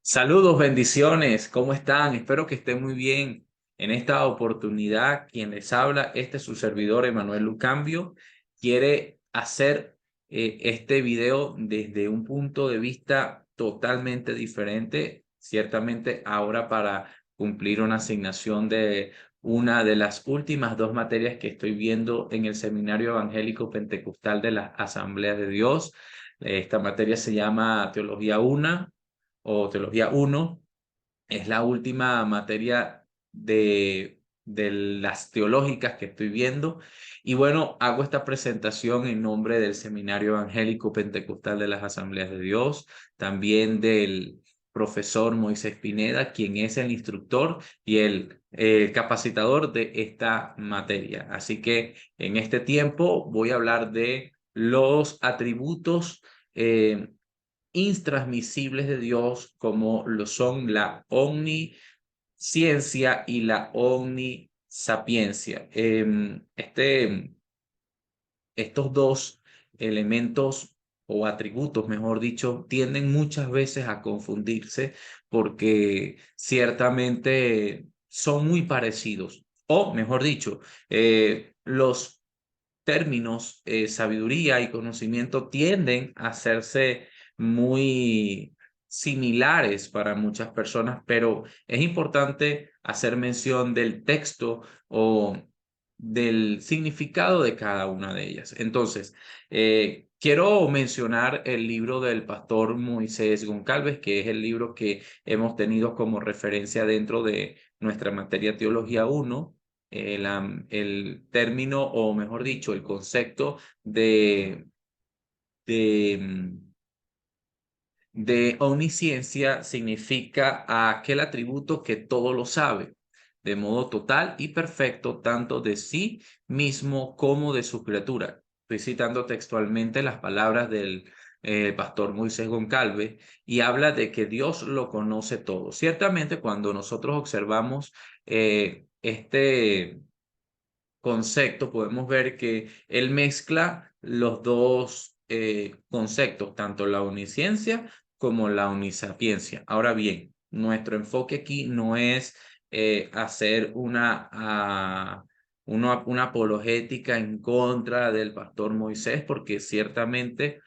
Saludos, bendiciones, ¿cómo están? Espero que estén muy bien. En esta oportunidad, quien les habla, este es su servidor Emanuel Lucambio, quiere hacer este video desde un punto de vista totalmente diferente, ciertamente ahora para cumplir una asignación de una de las últimas dos materias que estoy viendo en el Seminario Evangélico Pentecostal de las Asambleas de Dios. Esta materia se llama Teología 1 o Teología 1. Es la última materia de las teológicas que estoy viendo. Y bueno, hago esta presentación en nombre del Seminario Evangélico Pentecostal de las Asambleas de Dios, también del profesor Moisés Pineda, quien es el instructor y el capacitador de esta materia. Así que en este tiempo voy a hablar de los atributos eh, intransmisibles de Dios, como lo son la omnisciencia y la omnisapiencia. Estos dos elementos o atributos, mejor dicho, tienden muchas veces a confundirse porque ciertamente son muy parecidos. O, mejor dicho, los términos sabiduría y conocimiento tienden a hacerse muy similares para muchas personas, pero es importante hacer mención del texto o del significado de cada una de ellas. Entonces, quiero mencionar el libro del pastor Moisés Goncalves, que es el libro que hemos tenido como referencia dentro de nuestra materia Teología 1. El término, o mejor dicho, el concepto de, mm, de omnisciencia significa aquel atributo que todo lo sabe, de modo total y perfecto, tanto de sí mismo como de su criatura. Estoy citando textualmente las palabras del pastor Moisés Goncalves y habla de que Dios lo conoce todo. Ciertamente, cuando nosotros observamos este concepto, podemos ver que él mezcla los dos conceptos, tanto la omnisciencia como la omnisapiencia. Ahora bien, nuestro enfoque aquí no es hacer una apologética en contra del pastor Moisés, porque ciertamente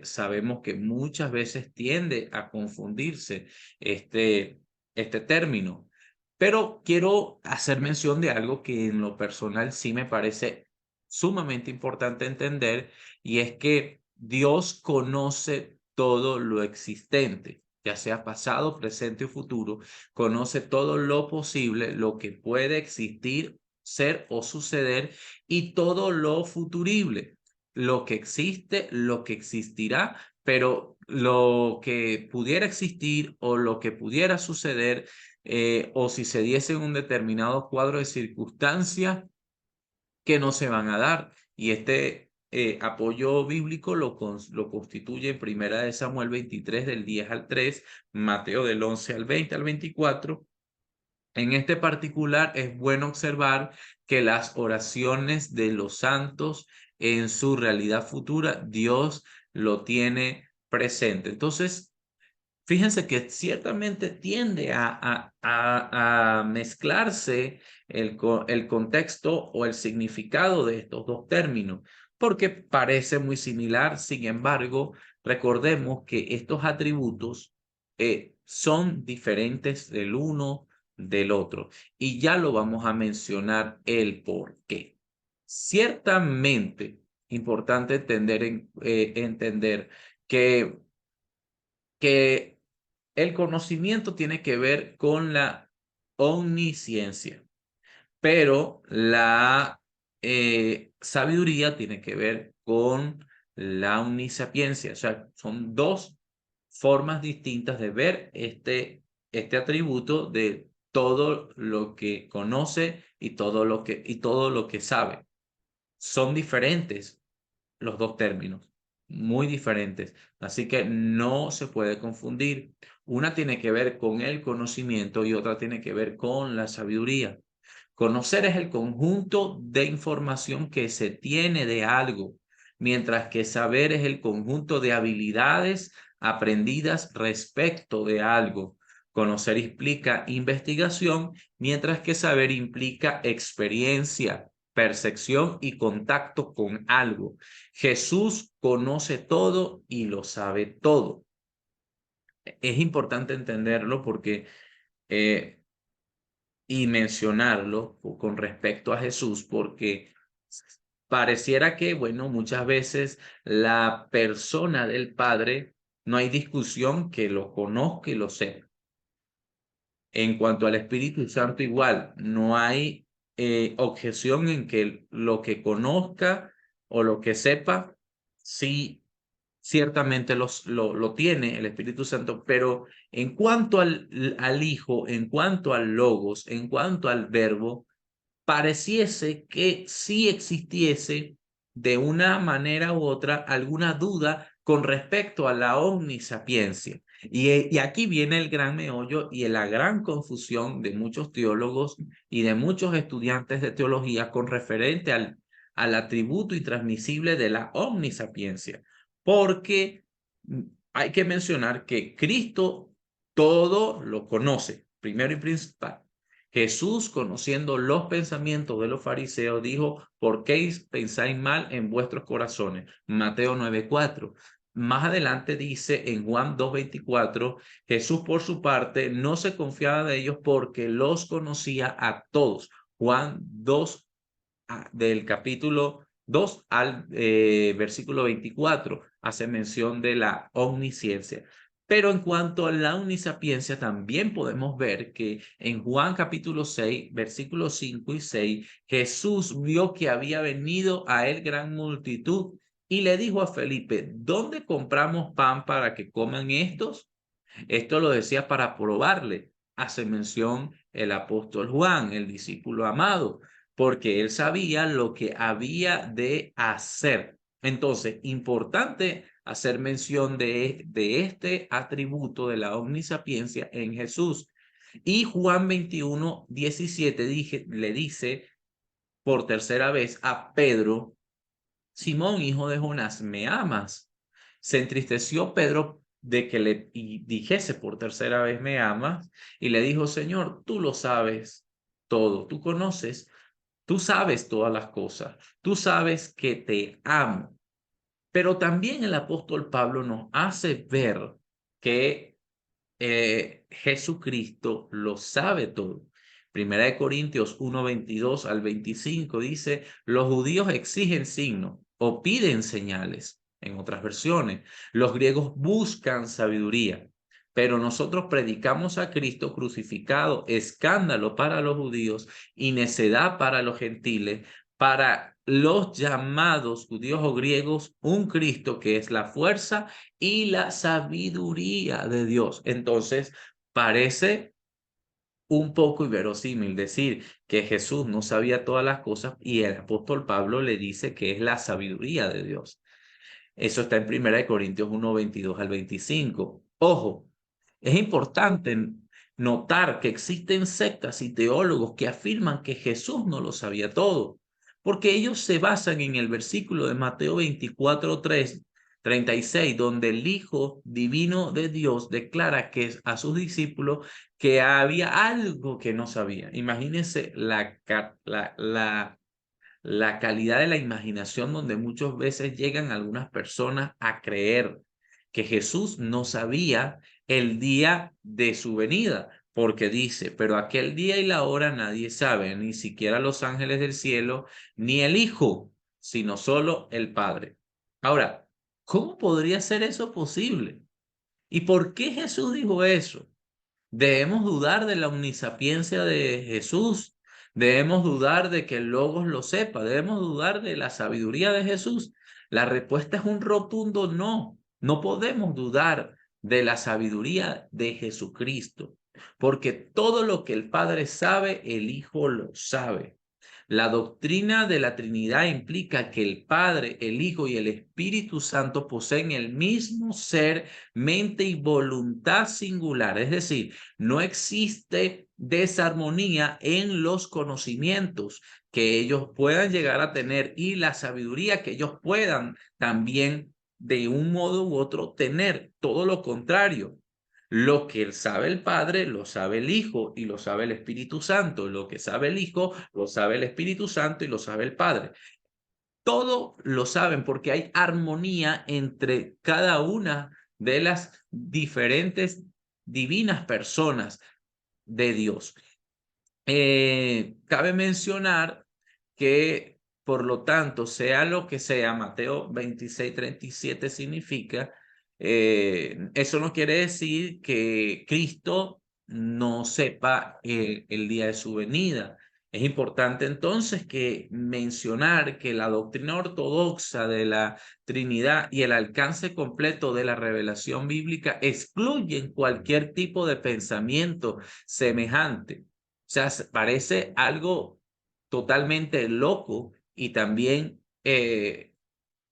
sabemos que muchas veces tiende a confundirse este término. Pero quiero hacer mención de algo que en lo personal sí me parece sumamente importante entender, y es que Dios conoce todo lo existente, ya sea pasado, presente o futuro, conoce todo lo posible, lo que puede existir, ser o suceder, y todo lo futurible, lo que existe, lo que existirá, pero lo que pudiera existir o lo que pudiera suceder, o si se diese un determinado cuadro de circunstancias que no se van a dar. Y este apoyo bíblico lo constituye en Primera de Samuel 23 del 10 al 3, Mateo del 11 al 20 al 24. En este particular es bueno observar que las oraciones de los santos en su realidad futura, Dios lo tiene presente. Entonces, fíjense que ciertamente tiende a mezclarse el contexto o el significado de estos dos términos, porque parece muy similar. Sin embargo, recordemos que estos atributos son diferentes del uno del otro, y ya lo vamos a mencionar el por qué. Ciertamente, importante entender que el conocimiento tiene que ver con la omnisciencia, pero la sabiduría tiene que ver con la omnisapiencia. O sea, son dos formas distintas de ver este atributo de todo lo que conoce y todo lo que sabe. Son diferentes los dos términos, muy diferentes. Así que no se puede confundir. Una tiene que ver con el conocimiento y otra tiene que ver con la sabiduría. Conocer es el conjunto de información que se tiene de algo, mientras que saber es el conjunto de habilidades aprendidas respecto de algo. Conocer implica investigación, mientras que saber implica experiencia, percepción y contacto con algo. Jesús conoce todo y lo sabe todo. Es importante entenderlo porque eh, y mencionarlo con respecto a Jesús, porque pareciera que, bueno, muchas veces la persona del Padre, no hay discusión que lo conozca y lo sepa. En cuanto al Espíritu Santo, igual, no hay objeción en que lo que conozca o lo que sepa, sí, ciertamente lo tiene el Espíritu Santo, pero en cuanto al Hijo, en cuanto al Logos, en cuanto al Verbo, pareciese que sí existiese de una manera u otra alguna duda con respecto a la omnisapiencia. Y aquí viene el gran meollo y la gran confusión de muchos teólogos y de muchos estudiantes de teología con referente al atributo intransmisible de la omnisapiencia. Porque hay que mencionar que Cristo todo lo conoce, primero y principal. Jesús, conociendo los pensamientos de los fariseos, dijo: ¿por qué pensáis mal en vuestros corazones? Mateo 9:4. Más adelante dice en Juan 2:24, Jesús por su parte no se confiaba de ellos porque los conocía a todos. Juan 2, del capítulo 2 al versículo 24, hace mención de la omnisciencia. Pero en cuanto a la omnisapiencia, también podemos ver que en Juan capítulo 6, versículos 5 y 6, Jesús vio que había venido a él gran multitud y le dijo a Felipe: ¿dónde compramos pan para que coman estos? Esto lo decía para probarle. Hace mención el apóstol Juan, el discípulo amado, porque él sabía lo que había de hacer. Entonces, importante hacer mención de este atributo de la omnisapiencia en Jesús. Y Juan 21:17 le dice por tercera vez a Pedro: Simón, hijo de Jonás, ¿me amas? Se entristeció Pedro de que le dijese por tercera vez: ¿me amas? Y le dijo: Señor, tú lo sabes todo, tú conoces, tú sabes todas las cosas, tú sabes que te amo. Pero también el apóstol Pablo nos hace ver que Jesucristo lo sabe todo. Primera de Corintios 1:22 al 25 dice: los judíos exigen signos o piden señales. En otras versiones, los griegos buscan sabiduría, pero nosotros predicamos a Cristo crucificado, escándalo para los judíos y necedad para los gentiles, para los llamados judíos o griegos, un Cristo que es la fuerza y la sabiduría de Dios. Entonces, parece un poco inverosímil decir que Jesús no sabía todas las cosas y el apóstol Pablo le dice que es la sabiduría de Dios. Eso está en 1 Corintios 1:22 al 25. Ojo, es importante notar que existen sectas y teólogos que afirman que Jesús no lo sabía todo, porque ellos se basan en el versículo de Mateo 24:36, donde el Hijo Divino de Dios declara que a sus discípulos que había algo que no sabía. Imagínense la calidad de la imaginación donde muchas veces llegan algunas personas a creer que Jesús no sabía el día de su venida, porque dice: pero aquel día y la hora nadie sabe, ni siquiera los ángeles del cielo, ni el Hijo, sino solo el Padre. Ahora, ¿cómo podría ser eso posible? ¿Y por qué Jesús dijo eso? ¿Debemos dudar de la omnisapiencia de Jesús? ¿Debemos dudar de que el Logos lo sepa? ¿Debemos dudar de la sabiduría de Jesús? La respuesta es un rotundo no. No podemos dudar de la sabiduría de Jesucristo, porque todo lo que el Padre sabe, el Hijo lo sabe. La doctrina de la Trinidad implica que el Padre, el Hijo y el Espíritu Santo poseen el mismo ser, mente y voluntad singular. Es decir, no existe desarmonía en los conocimientos que ellos puedan llegar a tener y la sabiduría que ellos puedan también de un modo u otro tener, todo lo contrario. Lo que sabe el Padre, lo sabe el Hijo y lo sabe el Espíritu Santo. Lo que sabe el Hijo, lo sabe el Espíritu Santo y lo sabe el Padre. Todo lo saben porque hay armonía entre cada una de las diferentes divinas personas de Dios. Cabe mencionar que, por lo tanto, sea lo que sea, Mateo 26:37 significa, eso no quiere decir que Cristo no sepa el día de su venida. Es importante entonces que mencionar que la doctrina ortodoxa de la Trinidad y el alcance completo de la revelación bíblica excluyen cualquier tipo de pensamiento semejante. O sea, parece algo totalmente loco y también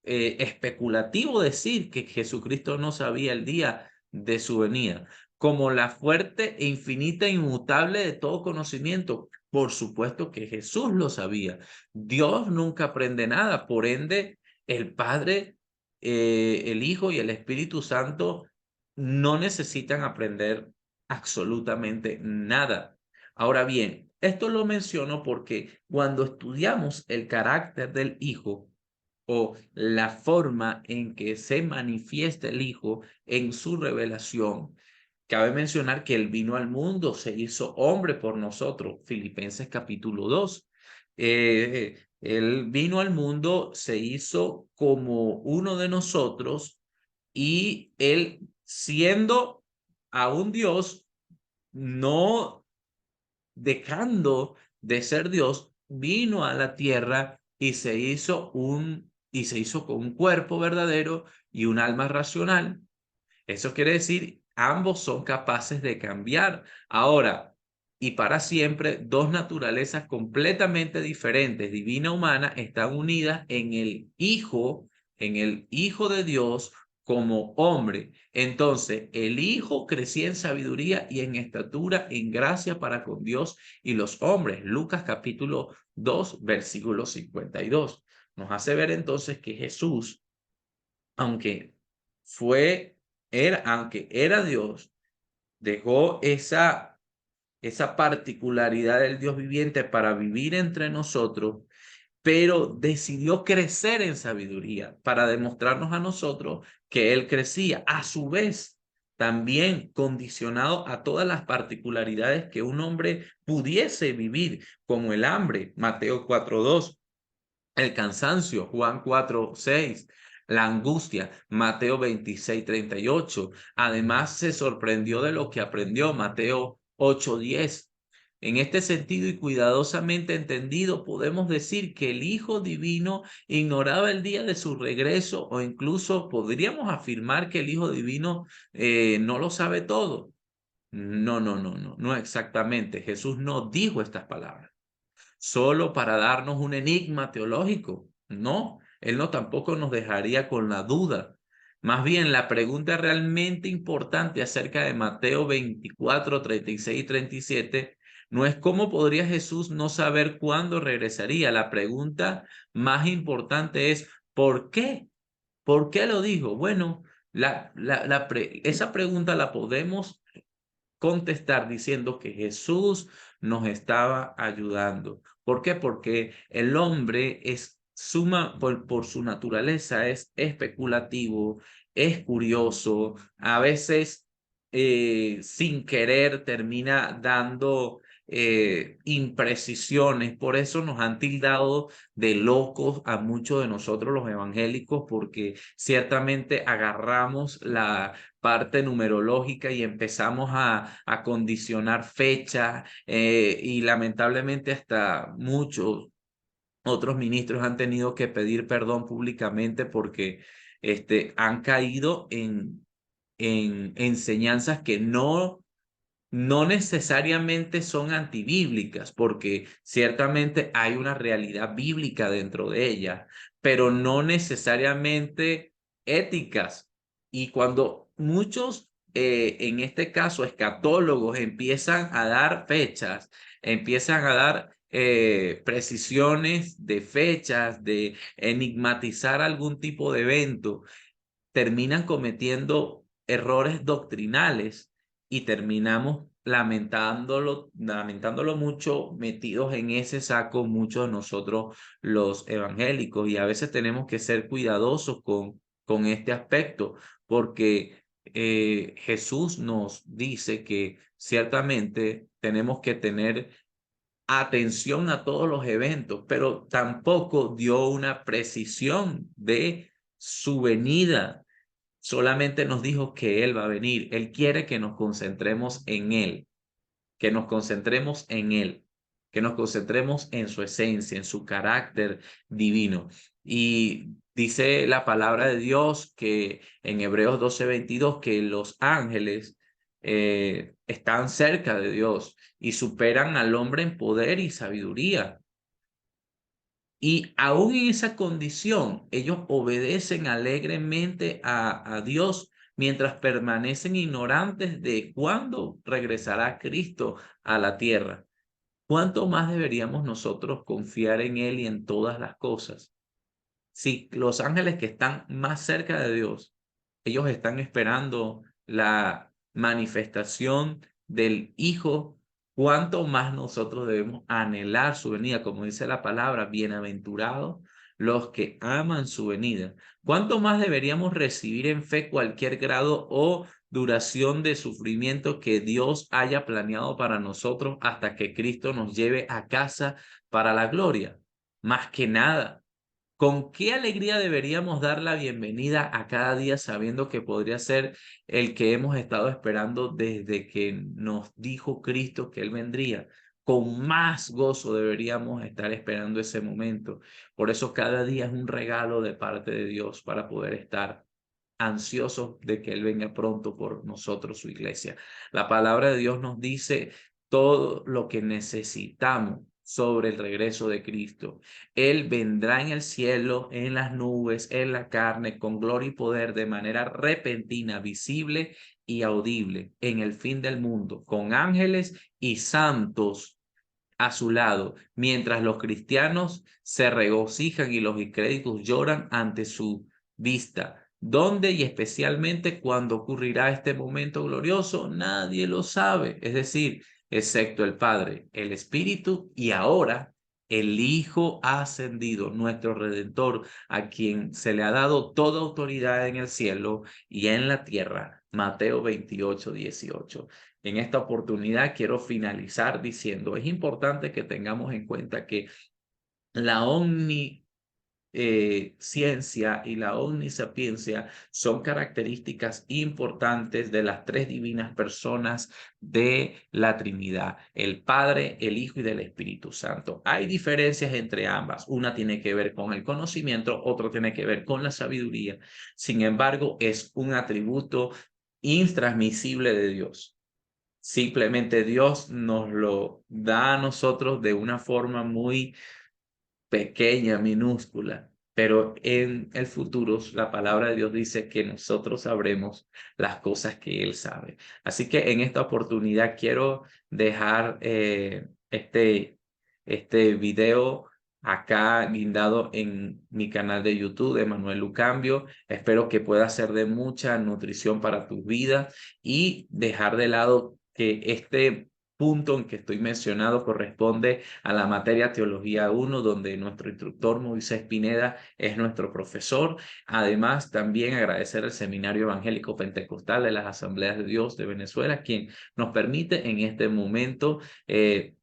especulativo decir que Jesucristo no sabía el día de su venida, como la fuerte e infinita e inmutable de todo conocimiento. Por supuesto que Jesús lo sabía. Dios nunca aprende nada, por ende, el Padre, el Hijo y el Espíritu Santo no necesitan aprender absolutamente nada. Ahora bien, esto lo menciono porque cuando estudiamos el carácter del Hijo, o la forma en que se manifiesta el Hijo en su revelación. Cabe mencionar que Él vino al mundo, se hizo hombre por nosotros, Filipenses capítulo 2. Él vino al mundo, se hizo como uno de nosotros y Él siendo a un Dios, no dejando de ser Dios, vino a la tierra y se hizo con un cuerpo verdadero y un alma racional. Eso quiere decir, ambos son capaces de cambiar ahora y para siempre. Dos naturalezas completamente diferentes, divina y humana, están unidas en el Hijo de Dios como hombre. Entonces, el Hijo crecía en sabiduría y en estatura, en gracia para con Dios y los hombres. Lucas capítulo 2, versículo 52. Nos hace ver entonces que Jesús, aunque aunque era Dios, dejó esa particularidad del Dios viviente para vivir entre nosotros, pero decidió crecer en sabiduría para demostrarnos a nosotros que Él crecía. A su vez, también condicionado a todas las particularidades que un hombre pudiese vivir, como el hambre, Mateo 4:2, el cansancio, Juan 4:6, la angustia, Mateo 26:38. Además, se sorprendió de lo que aprendió, Mateo 8:10. En este sentido y cuidadosamente entendido, podemos decir que el Hijo Divino ignoraba el día de su regreso, o incluso podríamos afirmar que el Hijo Divino no lo sabe todo. No, no, no, no, no exactamente. Jesús no dijo estas palabras solo para darnos un enigma teológico. No, Él no tampoco nos dejaría con la duda. Más bien, la pregunta realmente importante acerca de Mateo 24:36 y 37 no es cómo podría Jesús no saber cuándo regresaría. La pregunta más importante es ¿por qué? ¿Por qué lo dijo? Bueno, esa pregunta la podemos contestar diciendo que Jesús nos estaba ayudando. ¿Por qué? Porque el hombre es por su naturaleza es especulativo, es curioso, a veces sin querer termina dando imprecisiones. Por eso nos han tildado de locos a muchos de nosotros los evangélicos, porque ciertamente agarramos la parte numerológica y empezamos a condicionar fechas, y lamentablemente hasta muchos otros ministros han tenido que pedir perdón públicamente porque han caído en enseñanzas que no necesariamente son antibíblicas, porque ciertamente hay una realidad bíblica dentro de ellas, pero no necesariamente éticas. Y cuando muchos, en este caso, escatólogos, empiezan a dar fechas, empiezan a dar precisiones de fechas, de enigmatizar algún tipo de evento, terminan cometiendo errores doctrinales y terminamos lamentándolo mucho, metidos en ese saco muchos de nosotros los evangélicos, y a veces tenemos que ser cuidadosos con este aspecto, porque Jesús nos dice que ciertamente tenemos que tener atención a todos los eventos, pero tampoco dio una precisión de su venida. Solamente nos dijo que Él va a venir. Él quiere que nos concentremos en Él, que nos concentremos en Él, que nos concentremos en su esencia, en su carácter divino. Y dice la palabra de Dios que en Hebreos 12:22 que los ángeles están cerca de Dios y superan al hombre en poder y sabiduría. Y aún en esa condición, ellos obedecen alegremente a Dios mientras permanecen ignorantes de cuándo regresará Cristo a la tierra. ¿Cuánto más deberíamos nosotros confiar en Él y en todas las cosas? Si los ángeles que están más cerca de Dios, ellos están esperando la manifestación del Hijo, ¿cuánto más nosotros debemos anhelar su venida? Como dice la palabra, bienaventurados los que aman su venida. ¿Cuánto más deberíamos recibir en fe cualquier grado o duración de sufrimiento que Dios haya planeado para nosotros hasta que Cristo nos lleve a casa para la gloria? Más que nada. ¿Con qué alegría deberíamos dar la bienvenida a cada día sabiendo que podría ser el que hemos estado esperando desde que nos dijo Cristo que Él vendría? Con más gozo deberíamos estar esperando ese momento. Por eso cada día es un regalo de parte de Dios para poder estar ansiosos de que Él venga pronto por nosotros, su iglesia. La palabra de Dios nos dice todo lo que necesitamos sobre el regreso de Cristo. Él vendrá en el cielo, en las nubes, en la carne, con gloria y poder, de manera repentina, visible y audible, en el fin del mundo, con ángeles y santos a su lado, mientras los cristianos se regocijan y los incrédulos lloran ante su vista. ¿Dónde y especialmente cuándo ocurrirá este momento glorioso? Nadie lo sabe, es decir, excepto el Padre, el Espíritu y ahora el Hijo ascendido, nuestro Redentor, a quien se le ha dado toda autoridad en el cielo y en la tierra. Mateo 28:18. En esta oportunidad quiero finalizar diciendo, es importante que tengamos en cuenta que la ciencia y la omnisapiencia son características importantes de las tres divinas personas de la Trinidad, el Padre, el Hijo y del Espíritu Santo. Hay diferencias entre ambas. Una tiene que ver con el conocimiento, otro tiene que ver con la sabiduría. Sin embargo, es un atributo intransmisible de Dios. Simplemente Dios nos lo da a nosotros de una forma muy pequeña, minúscula, pero en el futuro la palabra de Dios dice que nosotros sabremos las cosas que Él sabe. Así que en esta oportunidad quiero dejar este video acá guindado en mi canal de YouTube de Manuel Lucambio. Espero que pueda ser de mucha nutrición para tu vida y dejar de lado que este punto en que estoy mencionado corresponde a la materia Teología 1, donde nuestro instructor Moisés Pineda es nuestro profesor. Además, también agradecer al Seminario Evangélico Pentecostal de las Asambleas de Dios de Venezuela, quien nos permite en este momento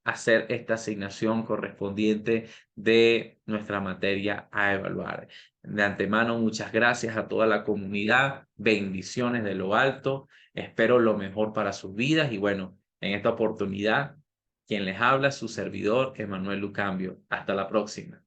hacer esta asignación correspondiente de nuestra materia a evaluar. De antemano, muchas gracias a toda la comunidad, bendiciones de lo alto, espero lo mejor para sus vidas y bueno, en esta oportunidad, quien les habla, su servidor, Emanuel Lucambio. Hasta la próxima.